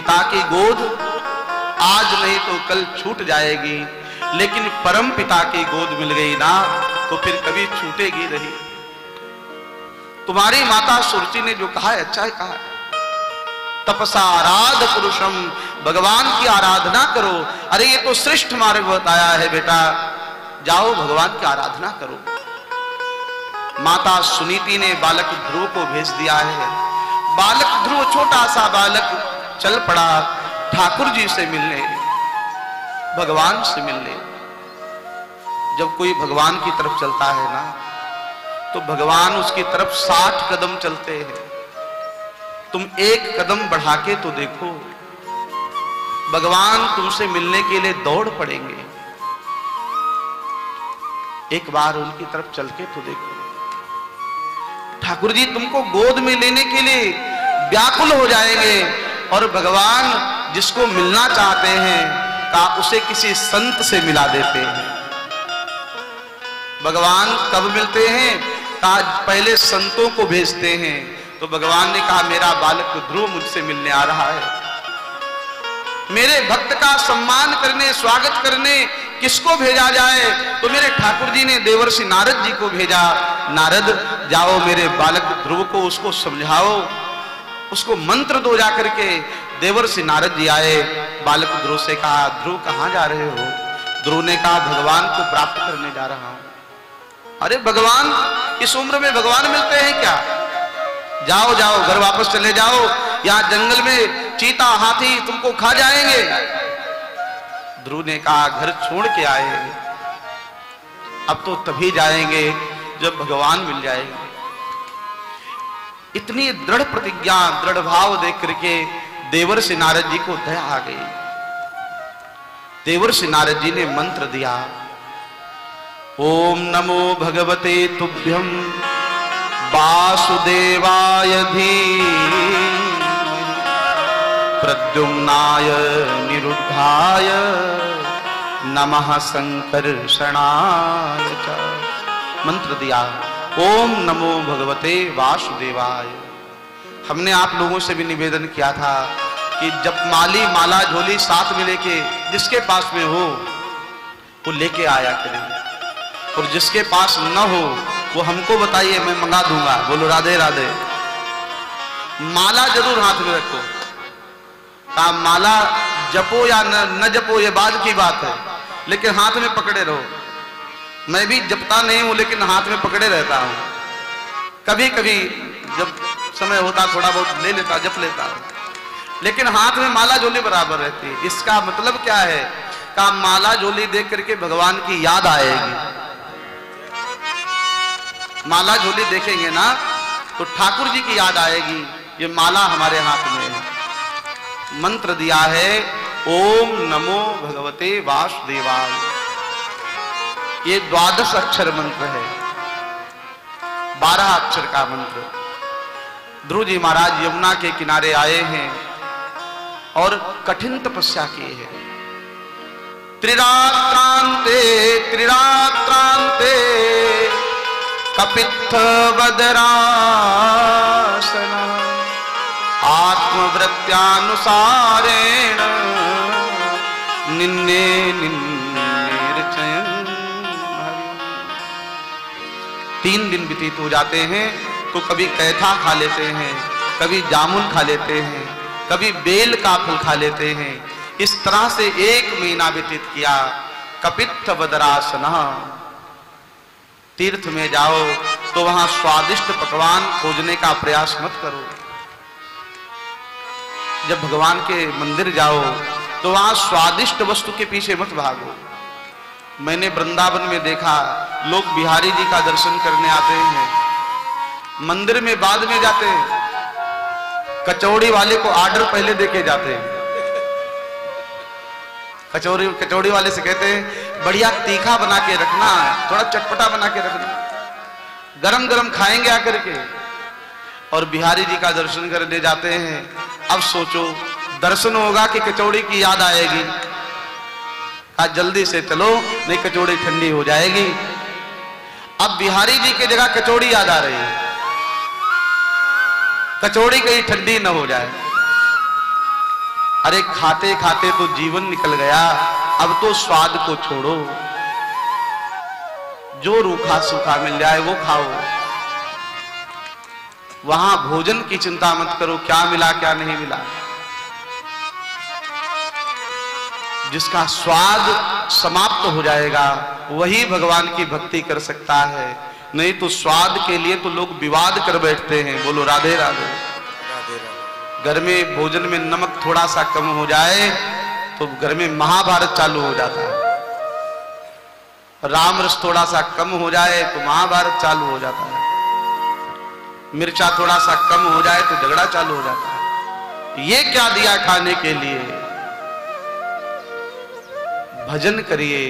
पिता की गोद आज नहीं तो कल छूट जाएगी, लेकिन परम पिता की गोद मिल गई ना तो फिर कभी छूटेगी नहीं। तुम्हारी माता सुरचि ने जो कहा है अच्छा है कहा है, तपसा आराध पुरुषम, भगवान की आराधना करो। अरे ये तो श्रेष्ठ मार्ग बताया है बेटा, जाओ भगवान की आराधना करो। माता सुनीति ने बालक ध्रुव को भेज दिया है। बालक ध्रुव छोटा सा बालक चल पड़ा ठाकुर जी से मिलने, भगवान से मिलने। जब कोई भगवान की तरफ चलता है ना तो भगवान उसकी तरफ 60 कदम चलते हैं। तुम एक कदम बढ़ा के तो देखो, भगवान तुमसे मिलने के लिए दौड़ पड़ेंगे। एक बार उनकी तरफ चल के तो देखो। ठाकुर जी तुमको गोद में लेने के लिए व्याकुल हो जाएंगे, और भगवान जिसको मिलना चाहते हैं का उसे किसी संत से मिला देते हैं। भगवान कब मिलते हैं? का पहले संतों को भेजते हैं। तो भगवान ने कहा मेरा बालक ध्रुव मुझसे मिलने आ रहा है, मेरे भक्त का सम्मान करने स्वागत करने किसको भेजा जाए? तो मेरे ठाकुर जी ने देवर्षि नारद जी को भेजा। नारद जाओ मेरे बालक ध्रुव को उसको समझाओ, उसको मंत्र दो जा करके। देवर्षि नारद जी आए, बालक ध्रुव से कहा ध्रुव कहां जा रहे हो? ध्रुव ने कहा भगवान को प्राप्त करने जा रहा हूं। अरे भगवान, इस उम्र में भगवान मिलते हैं क्या? जाओ जाओ घर वापस चले जाओ, यहां जंगल में चीता हाथी तुमको खा जाएंगे। ध्रुव ने कहा घर छोड़ के आए, अब तो तभी जाएंगे जब भगवान मिल जाएंगे। इतनी दृढ़ प्रतिज्ञा दृढ़ भाव देख करके देवर्षि नारद जी को दया आ गई। देवर्षि नारद जी ने मंत्र दिया, ओम नमो भगवते तुभ्यं वासुदेवाय धीमहि प्रद्युम्नाय निरुद्धाय नमः संकर्षणाय च। मंत्र दिया, ओम नमो भगवते वासुदेवाय। हमने आप लोगों से भी निवेदन किया था कि जब माली माला झोली साथ में लेके जिसके पास में हो वो लेके आया करें, और जिसके पास न हो वो हमको बताइए, मैं मंगा दूंगा। बोलो राधे राधे। माला जरूर हाथ में रखो। का माला जपो या न जपो ये बाद की बात है, लेकिन हाथ में पकड़े रहो। मैं भी जपता नहीं हूं, लेकिन हाथ में पकड़े रहता हूं। कभी कभी जब समय होता थोड़ा बहुत ले लेता, जप लेता हूं, लेकिन हाथ में माला झोली बराबर रहती है। इसका मतलब क्या है? का माला झोली देख करके भगवान की याद आएगी। माला झोली देखेंगे ना तो ठाकुर जी की याद आएगी। ये माला हमारे हाथ में है। मंत्र दिया है ओम नमो भगवते वासुदेवाय। ये 12 अक्षर मंत्र है, 12 अक्षर का मंत्र। ध्रुव जी महाराज यमुना के किनारे आए हैं और कठिन तपस्या की है। त्रिरात्रांते त्रिरात्रांते कपित्थ वदरासन आत्मवृत्त्यानुसारेण निन्ने निन्नेर्चयन्। 3 दिन व्यतीत हो जाते हैं तो कभी कैथा खा लेते हैं, कभी जामुन खा लेते हैं, कभी बेल का फल खा लेते हैं। इस तरह से 1 महीना व्यतीत किया। कपित्थ वदरासन। तीर्थ में जाओ तो वहां स्वादिष्ट पकवान खोजने का प्रयास मत करो। जब भगवान के मंदिर जाओ तो वहां स्वादिष्ट वस्तु के पीछे मत भागो। मैंने वृंदावन में देखा, लोग बिहारी जी का दर्शन करने आते हैं, मंदिर में बाद में जाते हैं, कचौड़ी वाले को आर्डर पहले देके जाते हैं। कचौड़ी वाले से कहते हैं बढ़िया तीखा बना के रखना, थोड़ा चटपटा बना के रखना, गरम गरम खाएंगे आकर के। और बिहारी जी का दर्शन करने जाते हैं। अब सोचो, दर्शन होगा कि कचौड़ी की याद आएगी? आज जल्दी से चलो, नहीं कचौड़ी ठंडी हो जाएगी। अब बिहारी जी की जगह कचौड़ी याद आ रही है, कचौड़ी कहीं ठंडी न हो जाए। अरे खाते खाते तो जीवन निकल गया, अब तो स्वाद को छोड़ो, जो रूखा सूखा मिल जाए वो खाओ। वहां भोजन की चिंता मत करो, क्या मिला क्या नहीं मिला। जिसका स्वाद समाप्त हो जाएगा वही भगवान की भक्ति कर सकता है, नहीं तो स्वाद के लिए तो लोग विवाद कर बैठते हैं। बोलो राधे राधे। घर में भोजन में नमक थोड़ा सा कम हो जाए तो घर में महाभारत चालू हो जाता है, राम रस थोड़ा सा कम हो जाए तो महाभारत चालू हो जाता है, मिर्चा थोड़ा सा कम हो जाए तो झगड़ा चालू हो जाता है। ये क्या दिया खाने के लिए? भजन करिए,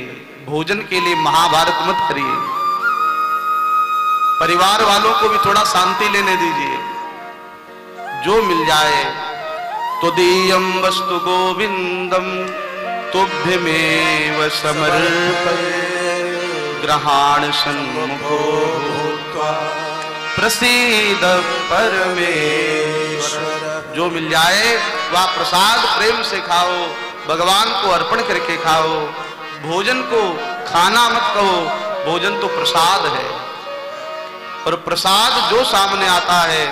भोजन के लिए महाभारत मत करिए। परिवार वालों को भी थोड़ा शांति लेने दीजिए। जो मिल जाए तो दीयम वस्तु गोविंदम तुभ्यमेव समर्पये ग्रहाण सन्मुखो भूत्वा प्रसीद परमेश्वर। जो मिल जाए वह प्रसाद प्रेम से खाओ, भगवान को अर्पण करके खाओ। भोजन को खाना मत कहो, भोजन तो प्रसाद है, और प्रसाद जो सामने आता है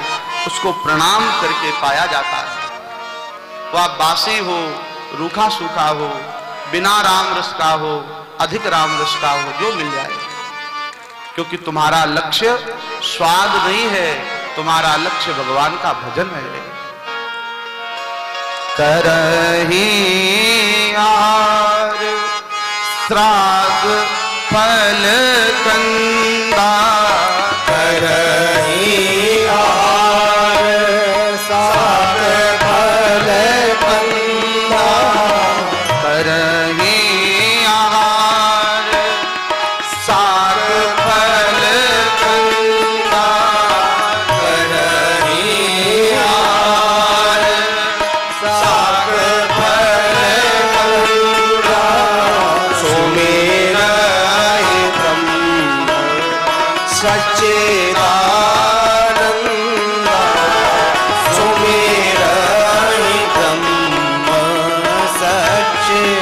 उसको प्रणाम करके पाया जाता है। वह बासी हो, रूखा सूखा हो, बिना राम रस का हो, अधिक राम रस का हो, जो मिल जाए। क्योंकि तुम्हारा लक्ष्य स्वाद नहीं है, तुम्हारा लक्ष्य भगवान का भजन है। करही आर श्राद्ध फल कंदा, करही आर श्राद्ध फल कंदा, करही आर श्राद्ध फल कंदा, करही आर श्राद्ध फल कंदा, सुमेरा सच्चिदानंद, सुमेरा ब्रह्म सच्चिदानंद,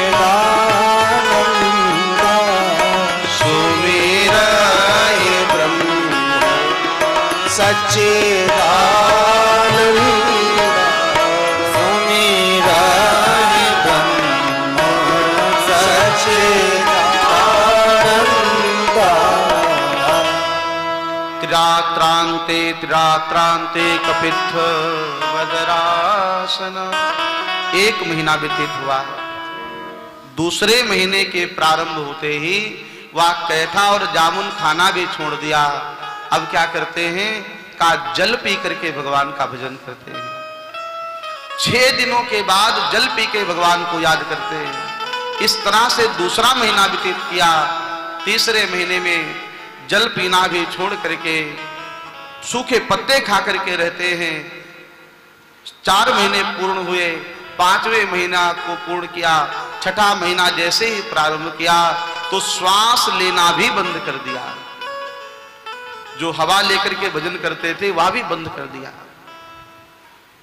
सुमेरा ब्रह्म सच्चिदानंद, सुमेरा ब्रह्म सच्चिदानंद। त्रिरात्रांते त्रिरात्रांते कपित्थ वदरासन। एक महीना व्यतीत हुआ, दूसरे महीने के प्रारंभ होते ही वह कैठा और जामुन खाना भी छोड़ दिया। अब क्या करते हैं? का जल पी करके भगवान का भजन करते हैं। 6 दिनों के बाद जल पी के भगवान को याद करते हैं। इस तरह से दूसरा महीना व्यतीत किया। तीसरे महीने में जल पीना भी छोड़ करके सूखे पत्ते खा करके रहते हैं। 4 महीने पूर्ण हुए, 5वें महीना को पूर्ण किया। 6ठा महीना जैसे ही प्रारंभ किया तो श्वास लेना भी बंद कर दिया। जो हवा लेकर के भजन करते थे वह भी बंद कर दिया।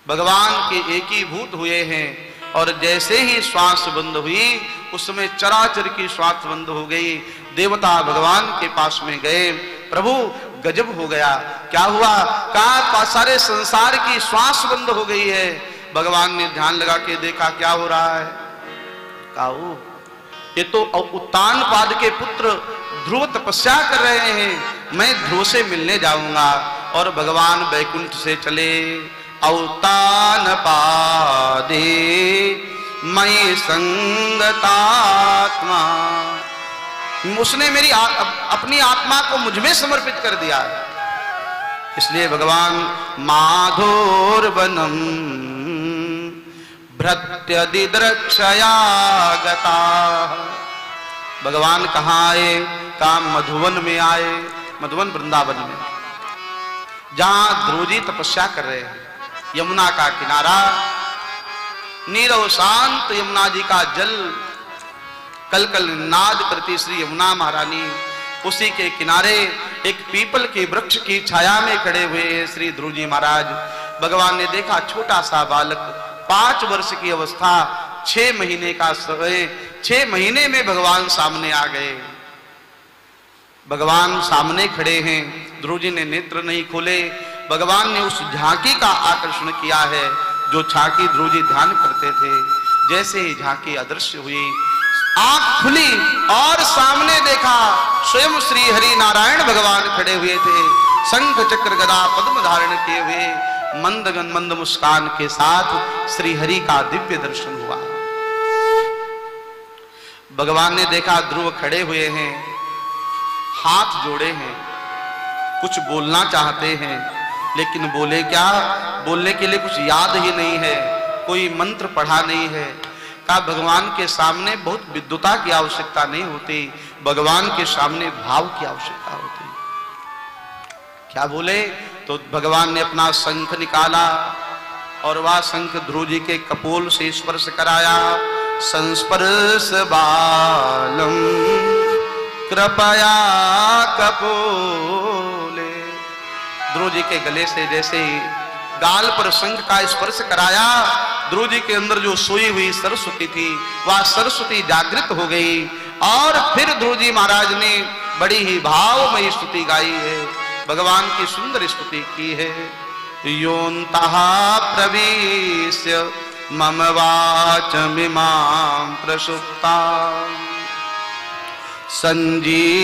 भगवान के एकीभूत हुए हैं, और जैसे ही श्वास बंद हुई उसमें चराचर की श्वास बंद हो गई। देवता भगवान के पास में गए, प्रभु गजब हो गया। क्या हुआ? कहा सारे संसार की श्वास बंद हो गई है। भगवान ने ध्यान लगा के देखा क्या हो रहा है। कहा ये तो उत्तान पाद के पुत्र ध्रुव तपस्या कर रहे हैं, मैं ध्रुव से मिलने जाऊंगा। और भगवान बैकुंठ से चले। औतान पादे मई संगतात्मा, उसने मेरी अपनी आत्मा को मुझ में समर्पित कर दिया है। इसलिए भगवान माधोर्वनम भृत्यदिद्रक्षया गता। भगवान कहाँ आए? काम मधुवन में आए, मधुवन वृंदावन में, जहां ध्रुव जी तपस्या कर रहे हैं। यमुना का किनारा, नीरव शांत यमुना जी का जल कल कल नाद करती श्री यमुना महारानी, उसी के किनारे एक पीपल के वृक्ष की छाया में खड़े हुए श्री ध्रुव जी महाराज। भगवान ने देखा छोटा सा बालक 5 वर्ष की अवस्था, 6 महीने का समय, 6 महीने में भगवान सामने आ गए। भगवान सामने खड़े हैं, ध्रुव जी ने नेत्र नहीं खोले। भगवान ने उस झांकी का आकर्षण किया है जो झांकी ध्रुव जी ध्यान करते थे। जैसे ही झांकी अदृश्य हुई, आंख खुली और सामने देखा स्वयं श्री हरि नारायण भगवान खड़े हुए थे, शंख चक्र गदा पद्म धारण किए हुए, मंद मुस्कान के साथ श्री हरि का दिव्य दर्शन हुआ। भगवान ने देखा ध्रुव खड़े हुए हैं, हाथ जोड़े हैं, कुछ बोलना चाहते हैं, लेकिन बोले क्या? बोलने के लिए कुछ याद ही नहीं है, कोई मंत्र पढ़ा नहीं है। कहा भगवान के सामने बहुत विद्वता की आवश्यकता नहीं होती, भगवान के सामने भाव की आवश्यकता होती। क्या बोले? तो भगवान ने अपना शंख निकाला और वह शंख ध्रुव जी के कपोल से स्पर्श कराया। संस्पर्श बालम कृपया कपोले। ध्रुव जी के गले से जैसे ही गाल पर शंख का स्पर्श कराया, ध्रुव जी के अंदर जो सोई हुई सरस्वती थी वह सरस्वती जागृत हो गई। और फिर ध्रुव जी महाराज ने बड़ी ही भावमयी स्तुति गाई है, भगवान की सुंदर स्तुति की है। योऽन्तः प्रविश्य मम वाचमिमां प्रसुप्तां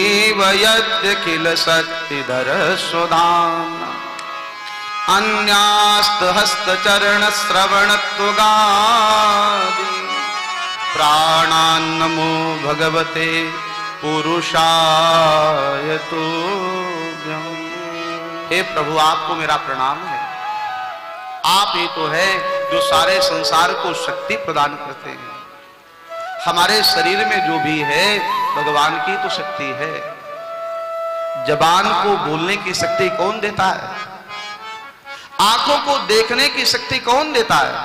संजीवयत्यखिल शक्तिधर सुधाम्ना अन्यास्तहस्तचरण श्रवणत्वगादि प्राणान्नमो भगवते पुरुषाय तुभ्यं। हे प्रभु, आपको मेरा प्रणाम है। आप ही तो है जो सारे संसार को शक्ति प्रदान करते हैं। हमारे शरीर में जो भी है भगवान की तो शक्ति है। जबान को बोलने की शक्ति कौन देता है? आंखों को देखने की शक्ति कौन देता है?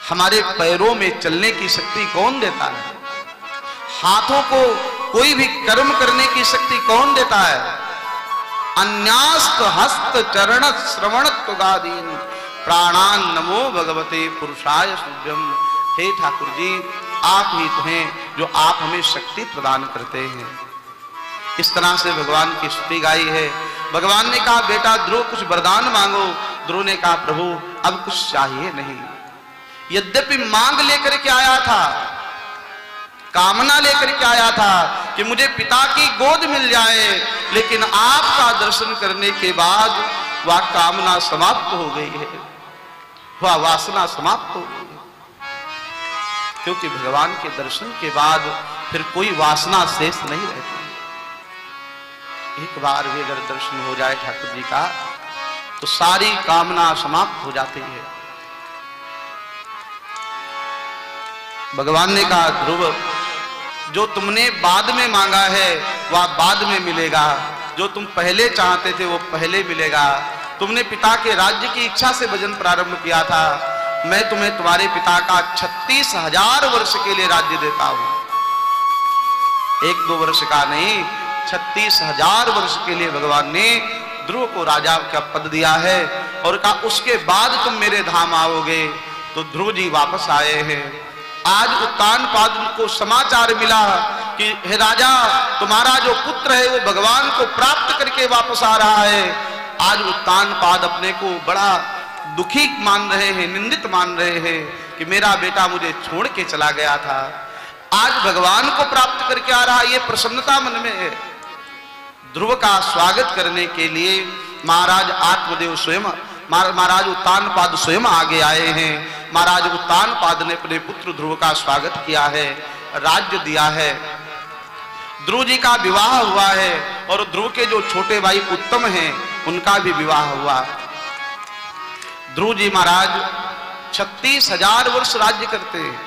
हमारे पैरों में चलने की शक्ति कौन देता है? हाथों को कोई भी कर्म करने की शक्ति कौन देता है? अन्यास्त हस्त चरण श्रवणत्वगादीन प्राणान नमो भगवते पुरुषाय तुभ्यं। हे ठाकुर जी, आप ही तो हैं जो आप हमें शक्ति प्रदान करते हैं। इस तरह से भगवान की स्तुति गाई है। भगवान ने कहा बेटा ध्रुव कुछ वरदान मांगो। ध्रुव ने कहा प्रभु अब कुछ चाहिए नहीं। यद्यपि मांग लेकर के आया था, कामना लेकर के आया था कि मुझे पिता की गोद मिल जाए, लेकिन आपका दर्शन करने के बाद वह कामना समाप्त हो गई है, वह वासना समाप्त हो गई है। क्योंकि भगवान के दर्शन के बाद फिर कोई वासना शेष नहीं रहती। एक बार भी अगर दर्शन हो जाए ठाकुर जी का तो सारी कामना समाप्त हो जाती है। भगवान ने कहा ध्रुव, जो तुमने बाद में मांगा है वह बाद में मिलेगा, जो तुम पहले चाहते थे वो पहले मिलेगा। तुमने पिता के राज्य की इच्छा से भजन प्रारंभ किया था, मैं तुम्हें तुम्हारे पिता का 36,000 वर्ष के लिए राज्य देता हूं। 1-2 वर्ष का नहीं, 36,000 वर्ष के लिए भगवान ने ध्रुव को राजा का पद दिया है और कहा उसके बाद तुम मेरे धाम आओगे। तो ध्रुव जी वापस आए हैं। आज उत्तानपाद को समाचार मिला कि हे राजा, तुम्हारा जो पुत्र है वो भगवान को प्राप्त करके वापस आ रहा है। आज उत्तानपाद अपने को बड़ा दुखी मान रहे हैं, निंदित मान रहे हैं कि मेरा बेटा मुझे छोड़ के चला गया था, आज भगवान को प्राप्त करके आ रहा। ये प्रसन्नता मन में है। ध्रुव का स्वागत करने के लिए महाराज आत्मदेव स्वयं, महाराज उत्तानपाद स्वयं आगे आए हैं। महाराज उत्तानपाद ने अपने पुत्र ध्रुव का स्वागत किया है, राज्य दिया है। ध्रुव जी का विवाह हुआ है और ध्रुव के जो छोटे भाई उत्तम हैं उनका भी विवाह हुआ। ध्रुव जी महाराज 36,000 वर्ष राज्य करते हैं।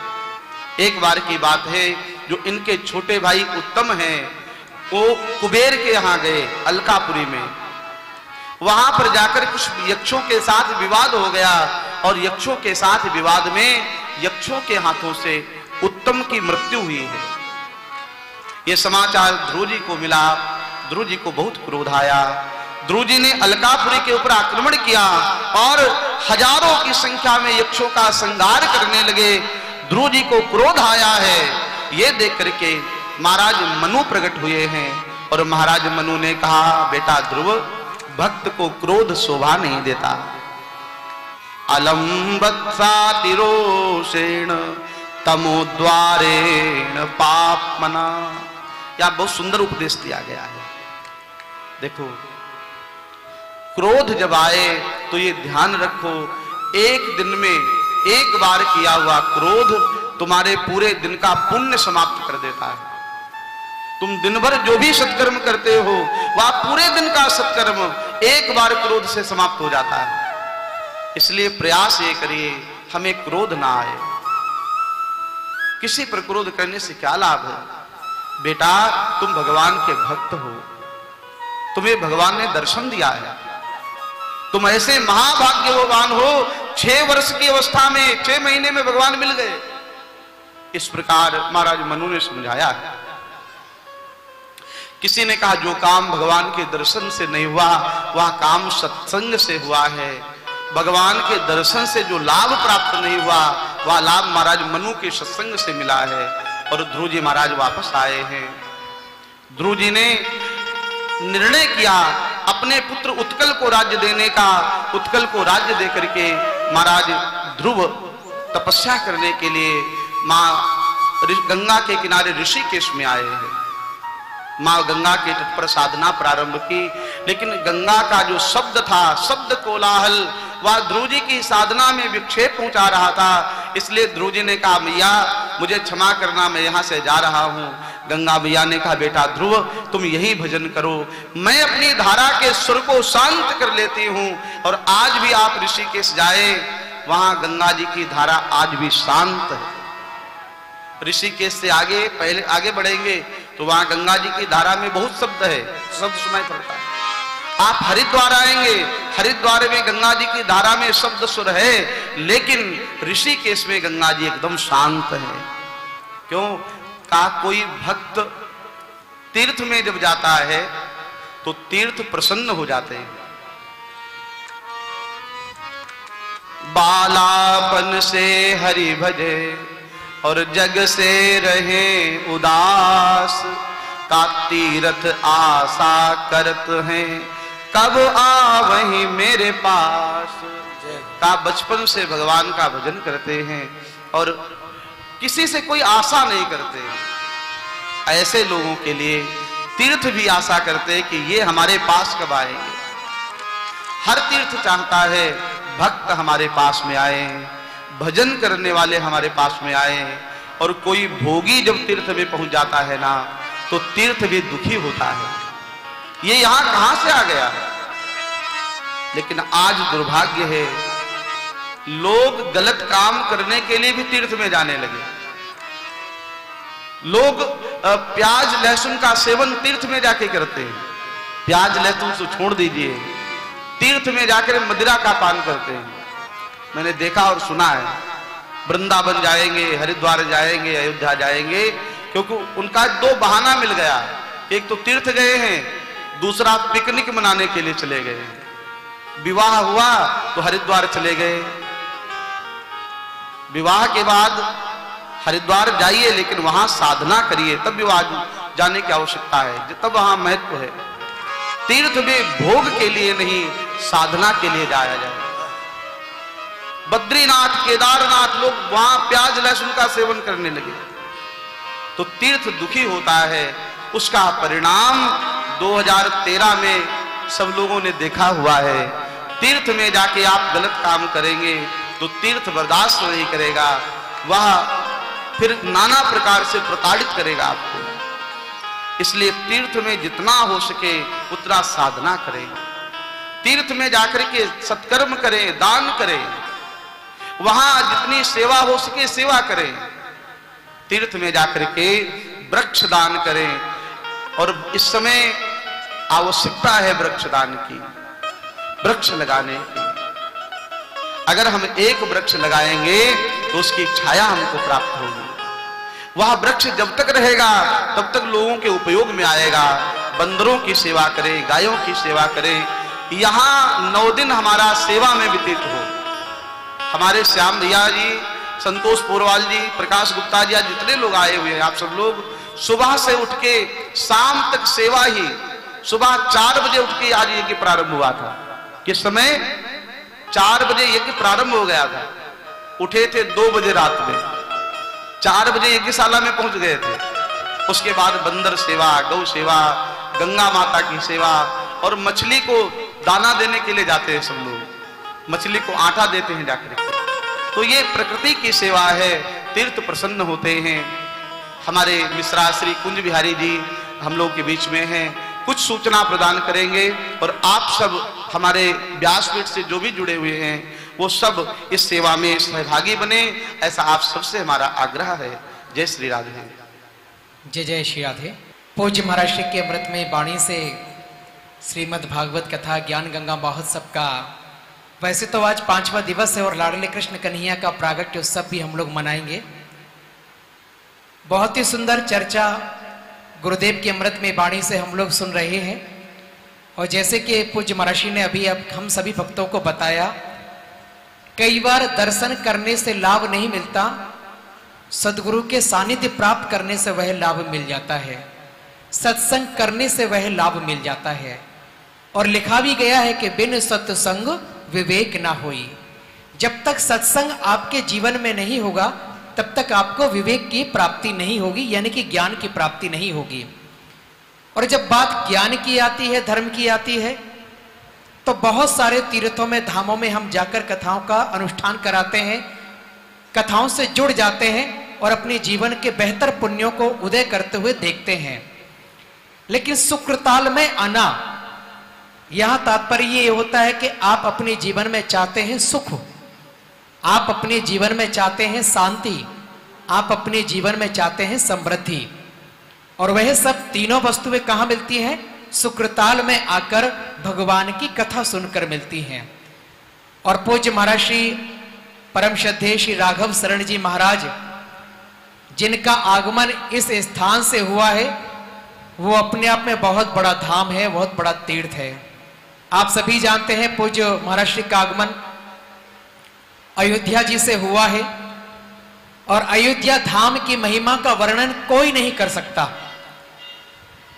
एक बार की बात है, जो इनके छोटे भाई उत्तम हैं वो कुबेर के यहाँ गए अलकापुरी में। वहां पर जाकर कुछ यक्षों के साथ विवाद हो गया और यक्षों के साथ विवाद में यक्षों के हाथों से उत्तम की मृत्यु हुई है। यह समाचार ध्रुव जी को मिला। ध्रुव जी को बहुत क्रोध आया। ध्रुव जी ने अलकापुरी के ऊपर आक्रमण किया और हजारों की संख्या में यक्षों का संहार करने लगे। ध्रुव जी को क्रोध आया है, ये देख करके महाराज मनु प्रकट हुए हैं और महाराज मनु ने कहा, बेटा ध्रुव, भक्त को क्रोध शोभा नहीं देता। अलम्बत्सातिरोषेण तमोद्वारेण पापमना, यह बहुत सुंदर उपदेश दिया गया है। देखो, क्रोध जब आए तो ये ध्यान रखो, एक दिन में एक बार किया हुआ क्रोध तुम्हारे पूरे दिन का पुण्य समाप्त कर देता है। तुम दिन भर जो भी सत्कर्म करते हो वह पूरे दिन का सत्कर्म एक बार क्रोध से समाप्त हो जाता है। इसलिए प्रयास ये करिए हमें क्रोध ना आए। किसी पर क्रोध करने से क्या लाभ है? बेटा, तुम भगवान के भक्त हो, तुम्हें भगवान ने दर्शन दिया है, तुम ऐसे महाभाग्यवान हो, 6 वर्ष की अवस्था में 6 महीने में भगवान मिल गए। इस प्रकार महाराज मनु ने समझाया है। किसी ने कहा, जो काम भगवान के दर्शन से नहीं हुआ वह काम सत्संग से हुआ है। भगवान के दर्शन से जो लाभ प्राप्त नहीं हुआ वह लाभ महाराज मनु के सत्संग से मिला है। और ध्रुव जी महाराज वापस आए हैं। ध्रुव जी ने निर्णय किया अपने पुत्र उत्कल को राज्य देने का। उत्कल को राज्य देकर के महाराज ध्रुव तपस्या करने के लिए मां गंगा के किनारे ऋषिकेश में आए हैं। मां गंगा के तट पर साधना प्रारंभ की, लेकिन गंगा का जो शब्द था, शब्द कोलाहल, वह ध्रुव जी की साधना में विक्षेप पहुंचा रहा था। इसलिए ध्रुव जी ने कहा, मैया मुझे क्षमा करना, मैं यहां से जा रहा हूं। गंगा मैया ने कहा, बेटा ध्रुव, तुम यही भजन करो, मैं अपनी धारा के सुर को शांत कर लेती हूं। और आज भी आप ऋषिकेश जाए, वहां गंगा जी की धारा आज भी शांत है। ऋषिकेश से आगे पहले आगे बढ़ेंगे तो वहां गंगा जी की धारा में बहुत शब्द है, शब्द सुनाई पड़ता है। आप हरिद्वार आएंगे, हरिद्वार में गंगा जी की धारा में शब्द सुर है, लेकिन ऋषिकेश में गंगा जी एकदम शांत है। क्यों? का कोई भक्त तीर्थ में जब जाता है तो तीर्थ प्रसन्न हो जाते हैं। बालापन से हरि भजे और जग से रहे उदास, का तीर्थ आशा करत हैं, कब आवहीं मेरे पास। का बचपन से भगवान का भजन करते हैं और किसी से कोई आशा नहीं करते। ऐसे लोगों के लिए तीर्थ भी आशा करते हैं कि ये हमारे पास कब आएंगे। हर तीर्थ चाहता है भक्त हमारे पास में आए, भजन करने वाले हमारे पास में आए। और कोई भोगी जब तीर्थ में पहुंच जाता है ना, तो तीर्थ भी दुखी होता है, ये यहां कहां से आ गया है। लेकिन आज दुर्भाग्य है, लोग गलत काम करने के लिए भी तीर्थ में जाने लगे। लोग प्याज लहसुन का सेवन तीर्थ में जाके करते हैं। प्याज लहसुन से छोड़ दीजिए, तीर्थ में जाकर मदिरा का पान करते हैं। मैंने देखा और सुना है, वृंदावन जाएंगे, हरिद्वार जाएंगे, अयोध्या जाएंगे, क्योंकि उनका 2 बहाना मिल गया। एक तो तीर्थ गए हैं, दूसरा पिकनिक मनाने के लिए चले गए। विवाह हुआ तो हरिद्वार चले गए। विवाह के बाद हरिद्वार जाइए, लेकिन वहां साधना करिए, तब विवाह जाने की आवश्यकता है, तब वहां महत्व है। तीर्थ में भोग के लिए नहीं, साधना के लिए जाया जाए। बद्रीनाथ, केदारनाथ, लोग वहां प्याज लहसुन का सेवन करने लगे तो तीर्थ दुखी होता है। उसका परिणाम 2013 में सब लोगों ने देखा हुआ है। तीर्थ में जाके आप गलत काम करेंगे तो तीर्थ बर्दाश्त नहीं करेगा, वह फिर नाना प्रकार से प्रताड़ित करेगा आपको। इसलिए तीर्थ में जितना हो सके उतना साधना करें, तीर्थ में जाकर के सत्कर्म करें, दान करें, वहां जितनी सेवा हो सके सेवा करें। तीर्थ में जाकर के वृक्ष दान करें, और इस समय आवश्यकता है वृक्ष दान की, वृक्ष लगाने की। अगर हम एक वृक्ष लगाएंगे तो उसकी छाया हमको प्राप्त होगी। वह वृक्ष जब तक रहेगा तब तक लोगों के उपयोग में आएगा। बंदरों की सेवा करे, गायों की सेवा करे, यहाँ 9 दिन हमारा सेवा में व्यतीत हो। हमारे श्याम भैया जी, संतोष पोरवाल जी, प्रकाश गुप्ता जी, आज जितने लोग आए हुए हैं, आप सब लोग सुबह से उठ के शाम तक सेवा ही। सुबह 4 बजे उठ के आज यज्ञ प्रारंभ हुआ था। किस समय? 4 बजे यज्ञ प्रारंभ हो गया था। उठे थे 2 बजे रात में, 4 बजे यज्ञशाला में पहुंच गए थे। उसके बाद बंदर सेवा, गौ सेवा, गंगा माता की सेवा, और मछली को दाना देने के लिए जाते हैं सब लोग, मछली को आटा देते हैं जाकर। तो ये प्रकृति की सेवा है, तीर्थ प्रसन्न होते हैं। हमारे मिश्रा श्री कुंज बिहारी जी हम लोग के बीच में हैं, कुछ सूचना प्रदान करेंगे, और आप सब हमारे व्यासपीठ से जो भी जुड़े हुए हैं वो सब इस सेवा में सहभागी बने, ऐसा आप सबसे हमारा आग्रह है। जय श्री राधे। जय जय श्री राधे। पूज्य महाराज श्री के अमृत में वाणी से श्रीमद् भागवत कथा ज्ञान गंगा महोत्सव का, वैसे तो आज 5वां दिवस है और लाडले कृष्ण कन्हैया का प्रागट्य उत्सव भी हम लोग मनाएंगे। बहुत ही सुंदर चर्चा गुरुदेव के अमृत में वाणी से हम लोग सुन रहे हैं, और जैसे कि पूज्य महाराज ने अभी अब हम सभी भक्तों को बताया, कई बार दर्शन करने से लाभ नहीं मिलता, सदगुरु के सानिध्य प्राप्त करने से वह लाभ मिल जाता है, सत्संग करने से वह लाभ मिल जाता है। और लिखा भी गया है कि बिन सत्संग विवेक ना होई। जब तक सत्संग आपके जीवन में नहीं होगा तब तक आपको विवेक की प्राप्ति नहीं होगी, यानी कि ज्ञान की प्राप्ति नहीं होगी। और जब बात ज्ञान की आती है, धर्म की आती है, तो बहुत सारे तीर्थों में, धामों में हम जाकर कथाओं का अनुष्ठान कराते हैं, कथाओं से जुड़ जाते हैं और अपने जीवन के बेहतर पुण्यों को उदय करते हुए देखते हैं। लेकिन सुकृताल में आना, यहां तात्पर्य ये होता है कि आप अपने जीवन में चाहते हैं सुख, आप अपने जीवन में चाहते हैं शांति, आप अपने जीवन में चाहते हैं समृद्धि, और वह सब तीनों वस्तुएं कहां मिलती हैं? सुकृताल में आकर भगवान की कथा सुनकर मिलती हैं। और पूज्य महाराज श्री परम श्रद्धेय श्री राघव शरण जी महाराज, जिनका आगमन इस स्थान से हुआ है, वो अपने आप में बहुत बड़ा धाम है, बहुत बड़ा तीर्थ है। आप सभी जानते हैं पूज्य महाराज श्री का आगमन अयोध्या जी से हुआ है, और अयोध्या धाम की महिमा का वर्णन कोई नहीं कर सकता।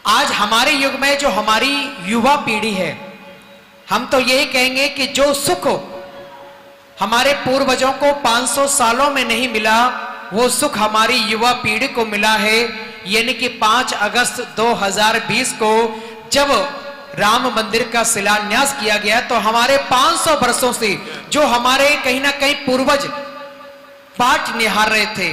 आज हमारे युग में जो हमारी युवा पीढ़ी है, हम तो यही कहेंगे कि जो सुख हमारे पूर्वजों को 500 सालों में नहीं मिला, वो सुख हमारी युवा पीढ़ी को मिला है। यानी कि 5 अगस्त 2020 को जब राम मंदिर का शिलान्यास किया गया, तो हमारे 500 वर्षों से जो हमारे कहीं ना कहीं पूर्वज बाट निहार रहे थे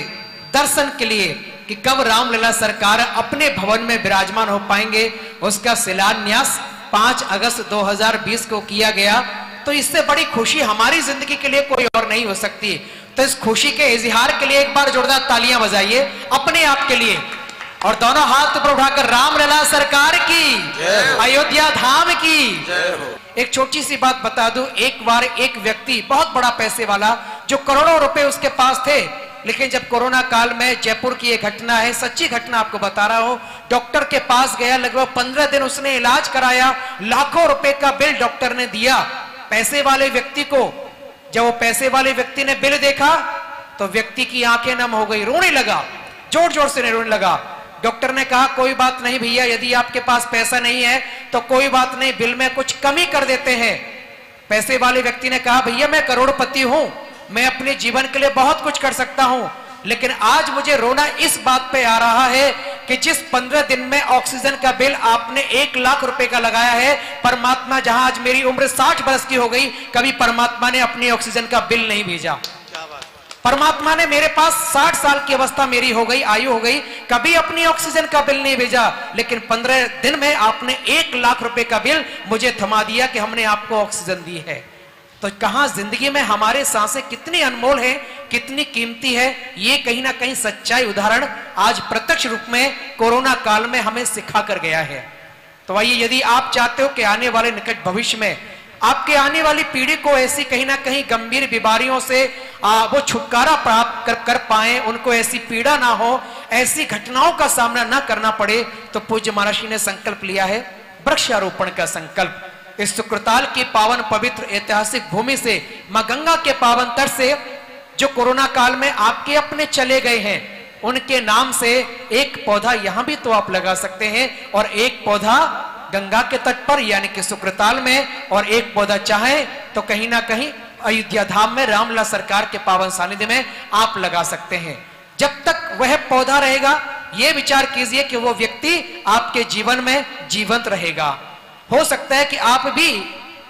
दर्शन के लिए कि कब रामलला सरकार अपने भवन में विराजमान हो पाएंगे, उसका शिलान्यास 5 अगस्त 2020 को किया गया। तो इससे बड़ी खुशी हमारी जिंदगी के लिए कोई और नहीं हो सकती। तो इस खुशी के इजहार के लिए एक बार जोरदार तालियां बजाइए अपने आप के लिए, और दोनों हाथ ऊपर उठाकर रामलला सरकार की, अयोध्या धाम की जय हो। एक छोटी सी बात बता दूं, एक बार एक व्यक्ति बहुत बड़ा पैसे वाला, जो करोड़ों रुपए उसके पास थे, लेकिन जब कोरोना काल में, जयपुर की एक घटना है, सच्ची घटना आपको बता रहा हूं, डॉक्टर के पास गया, लगभग 15 दिन उसने इलाज कराया, लाखों रुपए का बिल डॉक्टर ने दिया पैसे वाले व्यक्ति को। जब वो पैसे वाले व्यक्ति ने बिल देखा तो व्यक्ति की आंखें नम हो गई, रोने लगा, जोर जोर से रोने लगा। डॉक्टर ने कहा कोई बात नहीं भैया, यदि आपके पास पैसा नहीं है तो कोई बात नहीं, बिल में कुछ कमी कर देते हैं। पैसे वाले व्यक्ति ने कहा भैया मैं करोड़पति हूं, मैं अपने जीवन के लिए बहुत कुछ कर सकता हूं, लेकिन आज मुझे रोना इस बात पे आ रहा है कि जिस 15 दिन में ऑक्सीजन का बिल आपने 1 लाख रुपए का लगाया है, परमात्मा, जहां आज मेरी उम्र 60 वर्ष की हो गई, कभी परमात्मा ने अपनी ऑक्सीजन का बिल नहीं भेजा। परमात्मा ने मेरे पास 60 साल की अवस्था मेरी हो गई, आयु हो गई, कभी अपनी ऑक्सीजन का बिल नहीं भेजा, लेकिन 15 दिन में आपने 1 लाख रुपए का बिल मुझे थमा दिया कि हमने आपको ऑक्सीजन दी है। तो कहां जिंदगी में हमारे सांसें कितनी अनमोल है, कितनी कीमती है, ये कहीं ना कहीं सच्चाई उदाहरण आज प्रत्यक्ष रूप में कोरोना काल में हमें सिखा कर गया है। तो आइए, यदि आप चाहते हो कि आने वाले निकट भविष्य में आपके आने वाली पीढ़ी को ऐसी कहीं ना कहीं गंभीर बीमारियों से वो छुटकारा प्राप्त कर पाए, उनको ऐसी पीड़ा ना हो, ऐसी घटनाओं का सामना न करना पड़े, तो पूज्य महाराज जी ने संकल्प लिया है वृक्षारोपण का संकल्प। इस सुकृताल की पावन पवित्र ऐतिहासिक भूमि से, मां गंगा के पावन तट से, जो कोरोना काल में आपके अपने चले गए हैं, उनके नाम से एक पौधा यहां भी तो आप लगा सकते हैं, और एक पौधा गंगा के तट पर यानी कि सुकृताल में, और एक पौधा चाहे तो कहीं ना कहीं अयोध्या धाम में रामलला सरकार के पावन सानिध्य में आप लगा सकते हैं। जब तक वह पौधा रहेगा, यह विचार कीजिए कि वो व्यक्ति आपके जीवन में जीवंत रहेगा। हो सकता है कि आप भी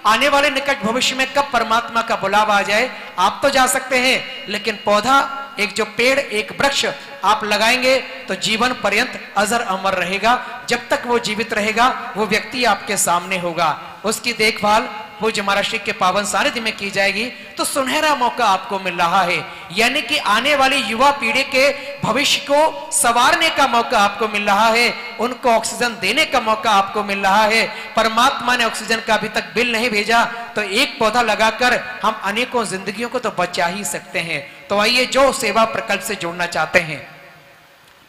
आने वाले निकट भविष्य में कब परमात्मा का बुलावा आ जाए, आप तो जा सकते हैं, लेकिन पौधा, एक जो पेड़, एक वृक्ष आप लगाएंगे तो जीवन पर्यंत अजर अमर रहेगा। जब तक वो जीवित रहेगा, वो व्यक्ति आपके सामने होगा, उसकी देखभाल पूज्य महाराज जी के पावन सानिध्य में की जाएगी। तो सुनहरा मौका आपको मिल रहा है, यानी कि आने वाली युवा पीढ़ी के भविष्य को संवारने का मौका आपको मिल रहा है, उनको ऑक्सीजन देने का मौका आपको मिल रहा है। परमात्मा ने ऑक्सीजन का अभी तक बिल नहीं भेजा, तो एक पौधा लगाकर हम अनेकों जिंदगियों को तो बचा ही सकते हैं। तो आइए, जो सेवा प्रकल्प से जुड़ना चाहते हैं,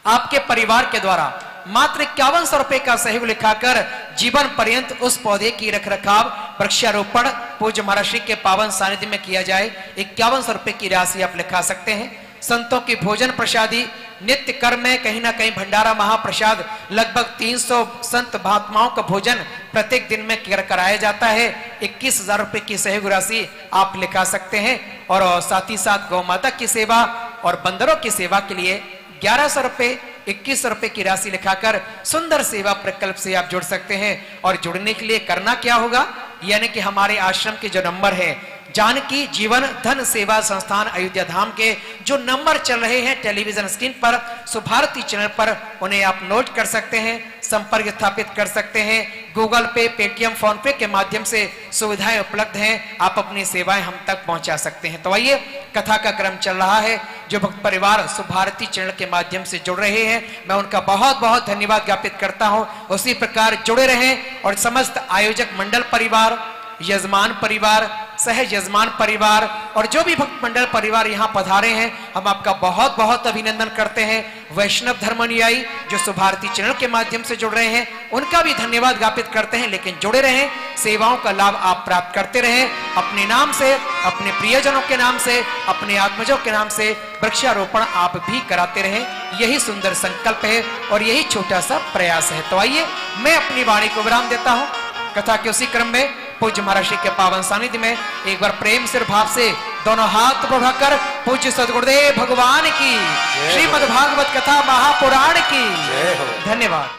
आपके परिवार के द्वारा मात्र 5100 रुपए का सहयोग लिखाकर जीवन पर्यंत उस पौधे की रखरखाव, वृक्षारोपण पूज्य महाराज जी के पावन सानिध्य में किया जाए। 5100 रुपए की राशि आप लिखा सकते हैं। संतों की भोजन प्रसादी, नित्य कर्म में कहीं ना कहीं भंडारा महाप्रसाद, लगभग 300 संत महात्माओं का भोजन प्रत्येक दिन में कराया जाता है। 21,000 रुपए की सहयोग राशि आप लिखा सकते हैं। और साथ ही साथ गौ माता की सेवा और बंदरों की सेवा के लिए 1100 रुपए, 2100 रुपए की राशि लिखाकर सुंदर सेवा प्रकल्प से आप जुड़ सकते हैं। और जुड़ने के लिए करना क्या होगा, यानी कि हमारे आश्रम के जो नंबर है, जानकी जीवन धन सेवा संस्थान अयोध्या धाम के जो नंबर चल रहे हैं टेलीविजन स्क्रीन पर, सुभारती चैनल पर, उन्हें आप नोट कर सकते हैं, संपर्क स्थापित कर सकते हैं। गूगल पे, पेटीएम, फोन पे के माध्यम से सुविधाएं उपलब्ध हैं, आप अपनी सेवाएं हम तक पहुंचा सकते हैं। तो आइए, कथा का क्रम चल रहा है। जो भक्त परिवार सुभारती चैनल के माध्यम से जुड़ रहे हैं, मैं उनका बहुत बहुत धन्यवाद ज्ञापित करता हूं। उसी प्रकार जुड़े रहें। और समस्त आयोजक मंडल परिवार, यजमान परिवार, सह यजमान परिवार और जो भी भक्त मंडल परिवार यहाँ पधारे हैं, हम आपका बहुत बहुत अभिनंदन करते हैं। वैष्णव धर्मानुयायी जो सुभारती चैनल के माध्यम से जुड़ रहे हैं, उनका भी धन्यवाद ज्ञापित करते हैं। लेकिन जुड़े रहें, सेवाओं का लाभ आप प्राप्त करते रहें। अपने नाम से, अपने प्रियजनों के नाम से, अपने आत्मजों के नाम से वृक्षारोपण आप भी कराते रहें। यही सुंदर संकल्प है और यही छोटा सा प्रयास है। तो आइए, मैं अपनी वाणी को विराम देता हूँ। कथा के उसी क्रम में पूज्य महाराज जी के पावन सानिध्य में एक बार प्रेम से भाव से दोनों हाथ बढ़ाकर पूज्य सद्गुरुदेव भगवान की श्रीमद् भागवत कथा महापुराण की धन्यवाद।